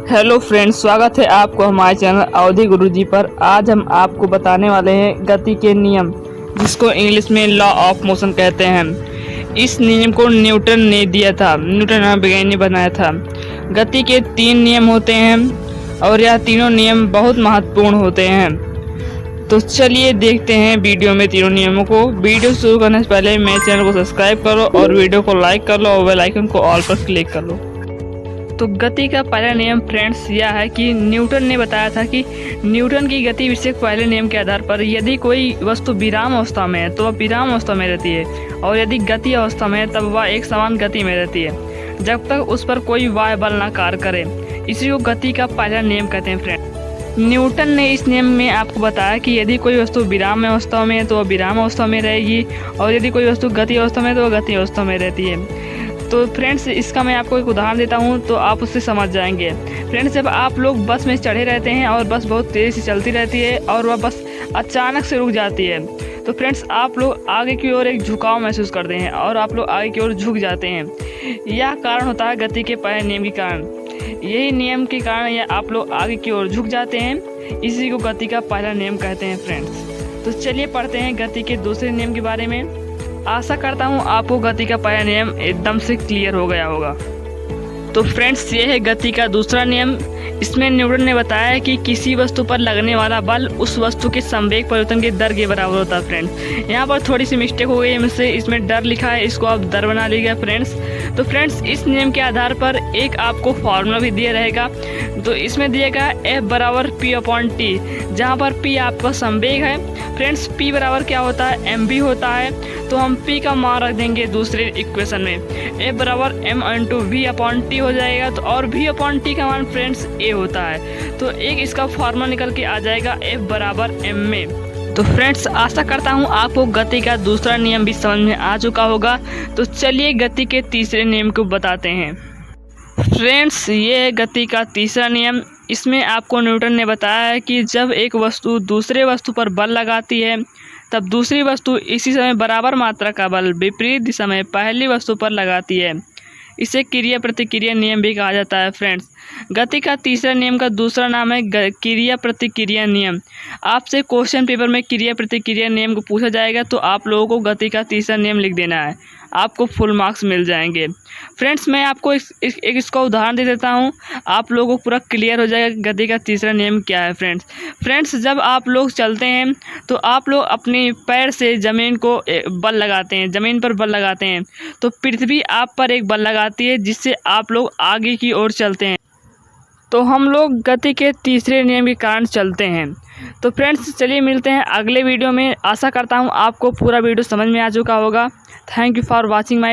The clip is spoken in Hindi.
हेलो फ्रेंड्स, स्वागत है आपको हमारे चैनल अवधि गुरुजी पर। आज हम आपको बताने वाले हैं गति के नियम, जिसको इंग्लिश में लॉ ऑफ मोशन कहते हैं। इस नियम को न्यूटन ने दिया था, न्यूटन नामक वैज्ञानिक ने बनाया था। गति के 3 नियम होते हैं और यह तीनों नियम बहुत महत्वपूर्ण होते हैं। तो चलिए देखते हैं वीडियो में तीनों नियमों को। वीडियो शुरू करने से पहले मेरे चैनल को सब्सक्राइब करो और वीडियो को लाइक कर लो और बेल आइकन को ऑल पर क्लिक कर लो। तो गति का पहला नियम फ्रेंड्स यह है कि न्यूटन ने बताया था कि न्यूटन की गति विषय पहले नियम के आधार पर यदि कोई वस्तु विराम अवस्था में है तो वह विराम अवस्था में रहती है, और यदि गति अवस्था में है तब वह एक समान गति में रहती है जब तक उस पर कोई बाह्य बल ना कार्य करे। इसी को गति का पहला नियम कहते हैं फ्रेंड। न्यूटन ने इस नियम में आपको बताया कि यदि कोई वस्तु विराम अवस्था में है तो वह विराम अवस्था में रहेगी, और यदि कोई वस्तु गति अवस्था में है तो वह गति अवस्था में रहती है। तो फ्रेंड्स इसका मैं आपको एक उदाहरण देता हूँ तो आप उससे समझ जाएंगे। फ्रेंड्स, जब आप लोग बस में चढ़े रहते हैं और बस बहुत तेज़ से चलती रहती है और वह बस अचानक से रुक जाती है, तो फ्रेंड्स आप लोग आगे की ओर एक झुकाव महसूस करते हैं और आप लोग आगे की ओर झुक जाते हैं। यह कारण होता है गति के पहले नियम के कारण। यही नियम के कारण यह आप लोग आगे की ओर झुक जाते हैं। इसी को गति का पहला नियम कहते हैं फ्रेंड्स। तो चलिए पढ़ते हैं गति के दूसरे नियम के बारे में। आशा करता हूँ आपको गति का पहला नियम एकदम से क्लियर हो गया होगा। तो फ्रेंड्स ये है गति का दूसरा नियम। इसमें न्यूटन ने बताया है कि किसी वस्तु पर लगने वाला बल उस वस्तु के संवेग परिवर्तन के दर के बराबर होता है फ्रेंड्स। यहाँ पर थोड़ी सी मिस्टेक हो गई है मुझसे, इसमें डर लिखा है, इसको आप दर बना लीजिएगा फ्रेंड्स। तो फ्रेंड्स इस नियम के आधार पर एक आपको फार्मूला भी दिया रहेगा। तो इसमें दिएगा F बराबर P/T, जहाँ पर P आपका संवेग है। फ्रेंड्स P बराबर क्या होता है, mv होता है, तो हम P का मान रख देंगे दूसरे इक्वेशन में। F बराबर m/v/t हो जाएगा, तो और v/t का मान फ्रेंड्स a होता है, तो एक इसका फार्मूला निकल के आ जाएगा F बराबर m में। तो फ्रेंड्स आशा करता हूँ आपको गति का दूसरा नियम भी समझ में आ चुका होगा। तो चलिए गति के तीसरे नियम को बताते हैं। फ्रेंड्स ये है गति का तीसरा नियम। इसमें आपको न्यूटन ने बताया है कि जब एक वस्तु दूसरे वस्तु पर बल लगाती है तब दूसरी वस्तु इसी समय बराबर मात्रा का बल विपरीत दिशा में पहली वस्तु पर लगाती है। इसे क्रिया प्रतिक्रिया नियम भी कहा जाता है फ्रेंड्स। गति का तीसरा नियम का दूसरा नाम है क्रिया प्रतिक्रिया नियम। आपसे क्वेश्चन पेपर में क्रिया प्रतिक्रिया नियम को पूछा जाएगा तो आप लोगों को गति का तीसरा नियम लिख देना है, आपको फुल मार्क्स मिल जाएंगे। फ्रेंड्स मैं आपको इसका उदाहरण दे देता हूँ, आप लोगों को पूरा क्लियर हो जाएगा गति का तीसरा नियम क्या है फ्रेंड्स जब आप लोग चलते हैं तो आप लोग अपने पैर से ज़मीन को बल लगाते हैं, ज़मीन पर बल लगाते हैं, तो पृथ्वी आप पर एक बल लगाती है जिससे आप लोग आगे की ओर चलते हैं। तो हम लोग गति के तीसरे नियम के कारण चलते हैं। तो फ्रेंड्स चलिए मिलते हैं अगले वीडियो में। आशा करता हूँ आपको पूरा वीडियो समझ में आ चुका होगा। Thank you for watching my